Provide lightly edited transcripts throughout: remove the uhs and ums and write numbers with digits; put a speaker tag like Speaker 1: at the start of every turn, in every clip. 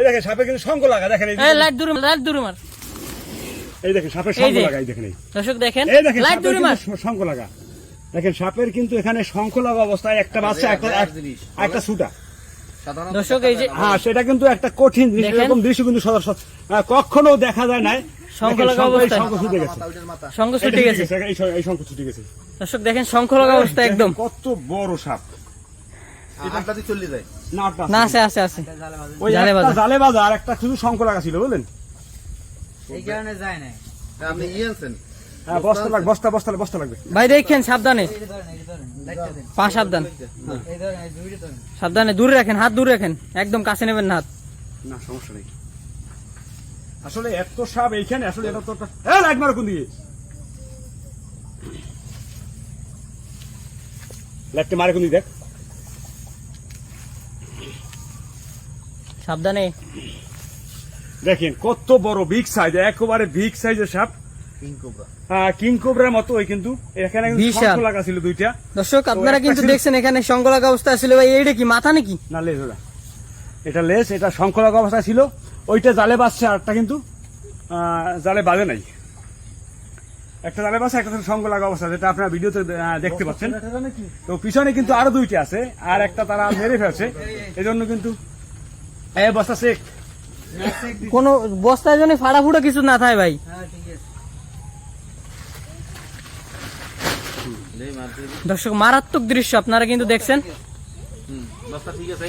Speaker 1: এই দেখেন সাপে কিন্তু শঙ্খ লাগা, দেখেন এই
Speaker 2: লাইট দূরে মার।
Speaker 1: এই দেখেন সাপের শঙ্খ লাগা, এই দেখেন
Speaker 2: দর্শক দেখেন
Speaker 1: এই দেখেন
Speaker 2: লাইট দূরে মার,
Speaker 1: শঙ্খ লাগা, দেখেন সাপের কিন্তু এখানে শঙ্খ লাগা অবস্থায় একটা বাচ্চা একটা ছুটা।
Speaker 2: দর্শক এই যে
Speaker 1: হ্যাঁ, সেটা কিন্তু একটা কঠিন জিনিস, এরকম দৃশ্য কিন্তু কখনো দেখা যায় না।
Speaker 2: শঙ্খ লাগা অবস্থায়
Speaker 1: শঙ্খ ছুটে গেছে,
Speaker 2: শঙ্খ ছুটে গেছে,
Speaker 1: এই শঙ্খ ছুটে গেছে।
Speaker 2: দর্শক দেখেন শঙ্খ লাগা অবস্থা একদম।
Speaker 1: কত বড় সাপ,
Speaker 3: চলে যায়
Speaker 2: না আছে
Speaker 1: ওই একটা জালে বাজা আর একটা শুধু শঙ্খ লাগা ছিল, বুঝলেন?
Speaker 2: এই কারণে যায় না।
Speaker 3: আপনি আনছেন?
Speaker 1: হ্যাঁ, বস্তা লাগবে
Speaker 2: ভাই দেখেন সাবধানে, পা সাবধানে দূরে রাখেন, হাত দূরে রাখেন, একদম কাছে নেবেন না হাত।
Speaker 1: না সমস্যা নেই। আসলে এত সাপ এইখানে, আসলে এটা তো লাইট মারো কোন দিকে, লাইটটা মারে কোন দিকে, দেখ
Speaker 2: সাবধানে।
Speaker 1: দেখেন কত বড় বিগ সাইজ, একেবারে বিগ সাইজের সাপ, কিং কোবরার মতো। ওই কিন্তু এখানে শঙ্খ লাগা ছিল দুইটা।
Speaker 2: দর্শক আপনারা কিন্তু দেখছেন এখানে শঙ্খ লাগা অবস্থা ছিল ভাই। এইটা কি মাথা নাকি?
Speaker 1: না, লেজ ওটা, এটা লেজ, এটা শঙ্খ লাগা অবস্থা ছিল। ওইটা জালে বাজছে, আরটা কিন্তু জালে বাজে নাই। একটা জালে বাজছে, একটা শঙ্খ লাগা অবস্থা, যেটা আপনারা ভিডিওতে দেখতে পাচ্ছেন। তো পিছনে কিন্তু আরো দুইটা আছে, আর একটা তারা মেরে ফেলছে, এজন্য কিন্তু বস্তা চেক,
Speaker 2: কোন বস্তায় জন্য ফাড়া ফুটা কিছু না থাকে ভাই। দর্শক মারাত্মক দৃশ্য আপনারা কিন্তু দেখছেন,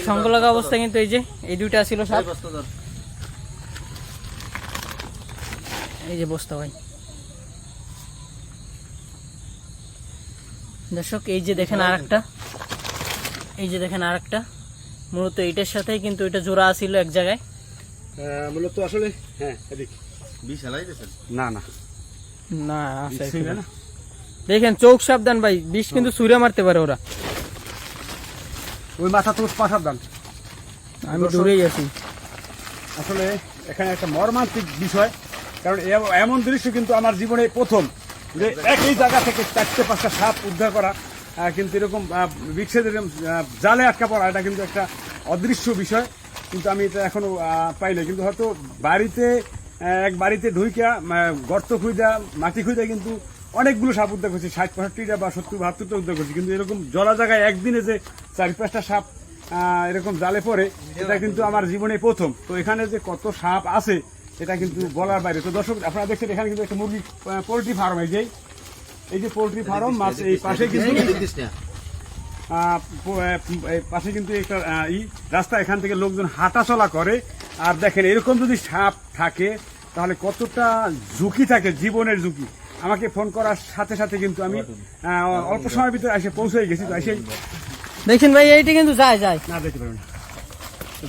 Speaker 2: শঙ্খ লাগা অবস্থা কিন্তু এই যে এই দুইটা ছিল সাপ। এই যে বস্তা ভাই। দর্শক এই যে দেখেন আরেকটা, এই যে দেখেন আরেকটা, মূলত এইটার সাথেই কিন্তু এটা জোড়া ছিল এক জায়গায়।
Speaker 1: মূলত আসলে হ্যাঁ, এদিক
Speaker 3: বিষ হেলাই দিয়েছেন?
Speaker 1: না
Speaker 2: না দেখেন চোখ সাবধান ভাই, বিষ কিন্তু ছুঁড়ে মারতে পারে ওরা।
Speaker 1: ওই মাথা তো পাঠার,
Speaker 2: আমি দূরেই আছি।
Speaker 1: আসলে এখানে একটা মর্মান্তিক বিষয়, কারণ এমন দৃশ্য কিন্তু আমার জীবনে প্রথম, যে একই জায়গা থেকে 4-5টা সাপ উদ্ধার করা, কিন্তু এরকম বিচ্ছেদের জালে আটকা পড়া, এটা কিন্তু একটা অদৃশ্য বিষয়। কিন্তু আমি এটা এখনো পাইলে, কিন্তু হয়তো এক বাড়িতে ঢুইকা গর্ত খুঁজা, মাটি খুঁজা কিন্তু অনেকগুলো সাপ উদ্ধার করছি, 60-65টা বা 70-72টা উদ্ধার করছি। কিন্তু এরকম জলা জায়গায় একদিনে যে 4-5টা সাপ এরকম জালে পড়ে, এটা কিন্তু আমার জীবনে প্রথম। তো এখানে যে কত সাপ আছে এটা কিন্তু বলার বাইরে। তো দর্শক আপনারা দেখছেন এখানে কিন্তু একটা মুরগি পোল্ট্রি ফার্ম, এই যে পোল্ট্রি ফার্ম, মাছ এই পাশে কিন্তু পাশে কিন্তু একটা রাস্তা, এখান থেকে লোকজন হাঁটা চলা করে। আর দেখেন এরকম যদি সাপ থাকে তাহলে কতটা ঝুঁকি থাকে, জীবনের ঝুঁকি। আমাকে ফোন করার সাথে সাথে কিন্তু আমি অল্প সময়ের ভিতরে এসে পৌঁছে গেছি। তো এসে
Speaker 2: দেখছেন ভাই এইটা কিন্তু যায়
Speaker 1: না দেখতে পারবেন না,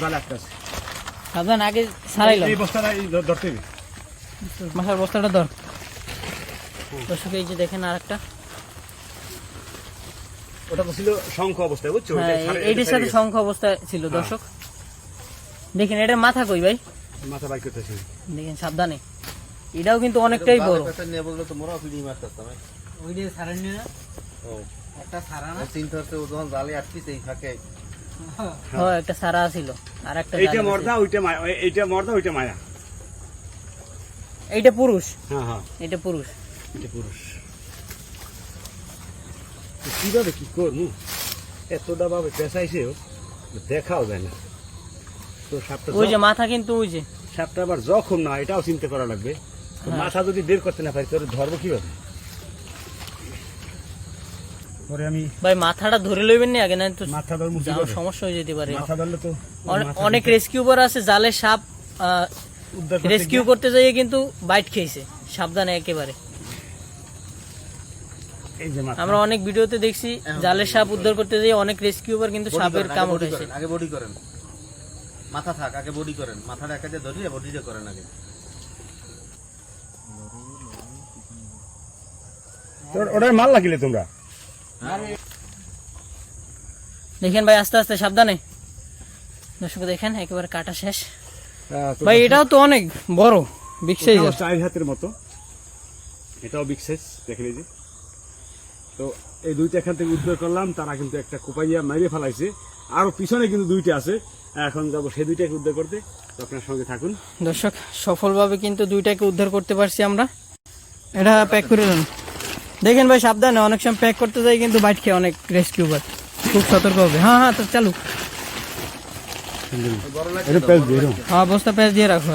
Speaker 1: জালে একটা আছে।
Speaker 2: সাবধান, আগে ছাড়াইলাম
Speaker 1: এই বস্তাটা ধরতে হবে,
Speaker 2: মাথার বস্তাটা ধর। দর্শক এই যে দেখেন আরেকটা,
Speaker 1: ওটা তো ছিল শঙ্খ অবস্থায়, বুঝছো?
Speaker 2: এইটার সাথে শঙ্খ অবস্থায় ছিল। দর্শক দেখেন এটার মাথা কই ভাই,
Speaker 1: মাথা বাইক করতেছে,
Speaker 2: দেখেন সাবধানে। এটাও কিন্তু অনেকটাই বড়। একটা সারা ছিল, আর একটা
Speaker 1: এইটা মর্দা, ওইটা মায়া, এইটা মর্দা, ওইটা মায়া।
Speaker 2: এইটা পুরুষ,
Speaker 1: হ্যাঁ
Speaker 2: এটা পুরুষ,
Speaker 1: এটা পুরুষ। কিভাবে কি করবো, এতটা ভাবে পেঁচাইছে দেখাও যায় না। তো সাপটা,
Speaker 2: ওই যে মাথা কিন্তু, ওই যে
Speaker 1: সাপটা আবার জখম না, এটাও চিন্তা করা লাগবে। মাথা যদি বের করতে না পারি তোর ধরবো কিভাবে? পরে আমি
Speaker 2: ভাই মাথাটা ধরে লইবেন না আগে, না তো
Speaker 1: মাথা ধরবো,
Speaker 2: সমস্যা হয়ে যেতে পারে।
Speaker 1: মাথা ধরলে তো
Speaker 2: অনেক রেস্কিউবার আছে জালে সাপ রেস্কিউ করতে যাইয়ে কিন্তু বাইট খেয়েছে, সাবধানে একেবারে। আমরা অনেক ভিডিওতে দেখছি জালে সাপ উদ্ধার করতে যাই অনেক রেস্কিউবার কিন্তু সাপের কামড় খাইছে।
Speaker 3: আগে বডি করেন, মাথা থাক, আগে বডি করেন, মাথাটা একাতে ধরিয়ে বডিটা করেন আগে।
Speaker 1: ওটার মাল লাগিলে তোমরা
Speaker 2: দেখেন ভাই, আস্তে আস্তে সাবধানে। দর্শক দেখেন একেবারে কাটা শেষ ভাই। এটাও তো অনেক বড়, বিগ সাইজ,
Speaker 1: 4 হাতের মতো। এটাও বিগ সাইজ, দেখেন এই যে। তো এই দুইটা এখান থেকে উদ্ধার করলাম, তারা কিন্তু একটা কোপাইয়া মাইরে ফেলাইছে, আরো পিছনে কিন্তু দুইটা আছে। এখন যাবো সেই দুইটাকে উদ্ধার করতে, তো আপনার সঙ্গে থাকুন।
Speaker 2: দর্শক সফলভাবে কিন্তু দুইটাকে উদ্ধার করতে পারছি আমরা। এটা প্যাক করে দেন। দেখেন ভাই সাবধানে, অনেক সময় প্যাক করতে যাই কিন্তু বাইট খেয়ে অনেক রেস্কিউবার, খুব সতর্ক হবে। হ্যাঁ হ্যাঁ তো চালু।
Speaker 1: এটা প্যাচ দিয়ে দাও।
Speaker 2: হ্যাঁ বস্তা প্যাচ দিয়ে রাখো।